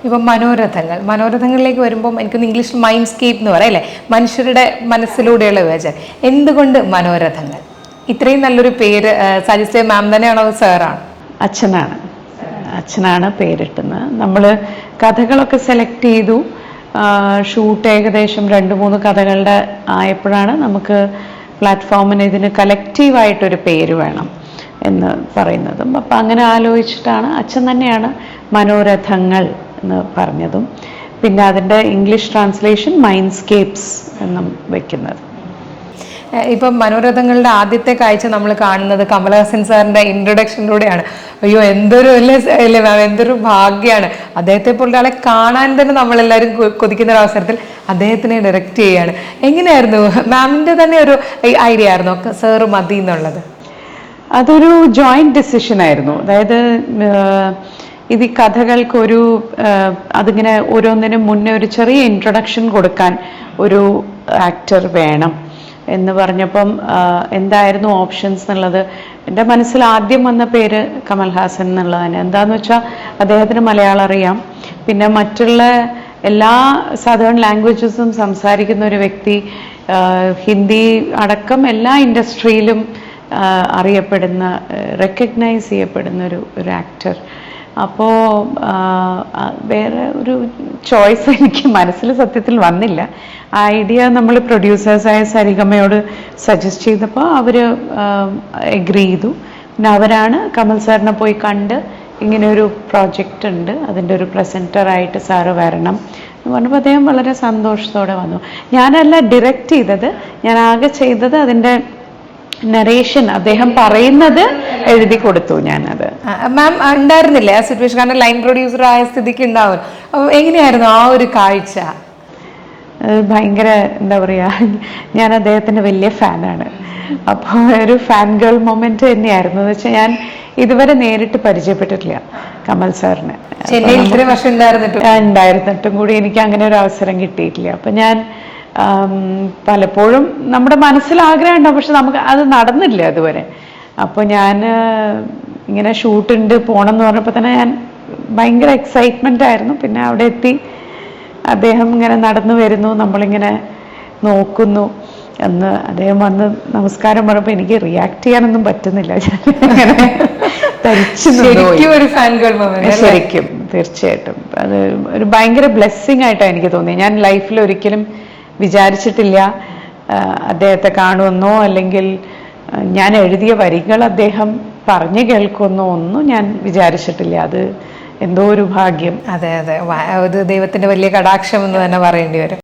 ഇപ്പം മനോരഥങ്ങളിലേക്ക് വരുമ്പം എനിക്കൊന്ന് ഇംഗ്ലീഷിൽ മൈൻഡ്സ്കേപ്പ് എന്ന് പറയാം അല്ലേ, മനുഷ്യരുടെ മനസ്സിലൂടെയുള്ള വിഭജനം. എന്തുകൊണ്ട് മനോരഥങ്ങൾ? ഇത്രയും നല്ലൊരു പേര് സജസ്റ്റ് ചെയ്ത മാം തന്നെയാണോ സാറാണ്? അച്ഛനാണ് പേരിട്ടുന്നത്. നമ്മൾ കഥകളൊക്കെ സെലക്ട് ചെയ്തു. ഷൂട്ട് ഏകദേശം 2-3 കഥകളുടെ ആയപ്പോഴാണ് നമുക്ക് പ്ലാറ്റ്ഫോമിന് ഇതിന് കളക്റ്റീവായിട്ടൊരു പേര് വേണം എന്ന് പറയുന്നതും. അപ്പം അങ്ങനെ ആലോചിച്ചിട്ടാണ് അച്ഛൻ തന്നെയാണ് മനോരഥങ്ങൾ എന്ന് പറഞ്ഞതും. പിന്നെ അതിൻ്റെ ഇംഗ്ലീഷ് ട്രാൻസ്ലേഷൻ മൈൻഡ്സ്കേപ്സ് എന്നും വെക്കുന്നത്. ഇപ്പം മനോരഥങ്ങളുടെ ആദ്യത്തെ കാഴ്ച നമ്മൾ കാണുന്നത് കമലഹാസൻ സാറിൻ്റെ ഇൻട്രൊഡക്ഷനിലൂടെയാണ്. അയ്യോ, എന്തൊരു അല്ലേ മാം, എന്തൊരു ഭാഗ്യമാണ്. അദ്ദേഹത്തെ പോലെ ഒരാളെ കാണാൻ തന്നെ നമ്മളെല്ലാവരും കൊതിക്കുന്ന ഒരു അവസരത്തിൽ അദ്ദേഹത്തിനെ ഡയറക്റ്റ് ചെയ്യാണ്. എങ്ങനെയായിരുന്നു മാമിൻ്റെ തന്നെ ഒരു ഐഡിയ ആയിരുന്നോ സാറ് മതി എന്നുള്ളത്? അതൊരു ജോയിന്റ് ഡിസിഷൻ ആയിരുന്നു. അതായത് ഇത് ഈ കഥകൾക്കൊരു അതിങ്ങനെ ഓരോന്നിനും മുന്നേ ഒരു ചെറിയ ഇൻട്രൊഡക്ഷൻ കൊടുക്കാൻ ഒരു ആക്ടർ വേണം എന്ന് പറഞ്ഞപ്പം എന്തായിരുന്നു ഓപ്ഷൻസ് എന്നുള്ളത് എൻ്റെ മനസ്സിൽ ആദ്യം വന്ന പേര് കമൽഹാസൻ എന്നുള്ളതാണ്. എന്താന്ന് വെച്ചാൽ അദ്ദേഹത്തിന് മലയാളം അറിയാം, പിന്നെ മറ്റുള്ള എല്ലാ സദേൺ ലാംഗ്വേജസും സംസാരിക്കുന്ന ഒരു വ്യക്തി, ഹിന്ദി അടക്കം എല്ലാ ഇൻഡസ്ട്രിയിലും അറിയപ്പെടുന്ന, റെക്കഗ്നൈസ് ചെയ്യപ്പെടുന്ന ഒരു ആക്ടർ. അപ്പോൾ വേറെ ഒരു ചോയ്സ് എനിക്ക് മനസ്സിൽ സത്യത്തിൽ വന്നില്ല. ആ ഐഡിയ നമ്മൾ പ്രൊഡ്യൂസേഴ്സായ സരിഗമയോട് സജസ്റ്റ് ചെയ്തപ്പോൾ അവർ എഗ്രി ചെയ്തു. പിന്നെ അവരാണ് കമൽ സാറിനെ പോയി കണ്ട് ഇങ്ങനെ ഒരു പ്രോജക്റ്റ് ഉണ്ട്, അതിൻ്റെ ഒരു പ്രസൻറ്ററായിട്ട് സാറ് വരണം എന്ന് പറഞ്ഞപ്പോൾ അദ്ദേഹം വളരെ സന്തോഷത്തോടെ വന്നു. ഞാനല്ല ഡയറക്റ്റ് ചെയ്തത്, ഞാൻ ആകെ ചെയ്തത് അതിൻ്റെ നറേഷൻ, അദ്ദേഹം പറയുന്നത് എഴുതി കൊടുത്തു ഞാനത്. മാം ഉണ്ടായിരുന്നില്ലേ ആ സിറ്റുവേഷൻ? കാരണം ലൈൻ പ്രൊഡ്യൂസർ ആയ സ്ഥിതിക്ക് ഉണ്ടാവും. എങ്ങനെയായിരുന്നു ആ ഒരു കാഴ്ച? ഭയങ്കര എന്താ പറയുക, ഞാൻ അദ്ദേഹത്തിൻ്റെ വലിയ ഫാനാണ്. അപ്പോൾ ഒരു ഫാൻ ഗേൾ മൊമെന്റ് തന്നെയായിരുന്നു. എന്ന് വെച്ചാൽ ഞാൻ ഇതുവരെ നേരിട്ട് പരിചയപ്പെട്ടിട്ടില്ല കമൽ സാറിനെ. ഉണ്ടായിരുന്നിട്ടും കൂടി എനിക്ക് അങ്ങനെ ഒരു അവസരം കിട്ടിയിട്ടില്ല. അപ്പം ഞാൻ പലപ്പോഴും നമ്മുടെ മനസ്സിൽ ആഗ്രഹം ഉണ്ടാവും, പക്ഷെ നമുക്ക് അത് നടന്നില്ല അതുവരെ. അപ്പോൾ ഞാൻ ഇങ്ങനെ ഷൂട്ടുണ്ട് പോകണം എന്ന് പറഞ്ഞപ്പോൾ തന്നെ ഞാൻ ഭയങ്കര എക്സൈറ്റ്മെൻ്റ് ആയിരുന്നു. പിന്നെ അവിടെ എത്തി അദ്ദേഹം ഇങ്ങനെ നടന്നു വരുന്നു, നമ്മളിങ്ങനെ നോക്കുന്നു എന്ന് അദ്ദേഹം വന്ന് നമസ്കാരം പറഞ്ഞപ്പോൾ എനിക്ക് റിയാക്ട് ചെയ്യാനൊന്നും പറ്റുന്നില്ല. ശരിക്കും തീർച്ചയായിട്ടും അത് ഒരു ഭയങ്കര ബ്ലെസ്സിങ് ആയിട്ടാണ് എനിക്ക് തോന്നി. ഞാൻ ലൈഫിൽ ഒരിക്കലും വിചാരിച്ചിട്ടില്ല അദ്ദേഹത്തെ കാണുമെന്നോ അല്ലെങ്കിൽ ഞാൻ എഴുതിയ വരികൾ അദ്ദേഹം പറഞ്ഞു കേൾക്കുമെന്നോ ഒന്നും ഞാൻ വിചാരിച്ചിട്ടില്ല. അത് എന്തോ ഒരു ഭാഗ്യം. അതെ, ദൈവത്തിന്റെ വലിയ കടാക്ഷം എന്ന് തന്നെ പറയേണ്ടി വരും.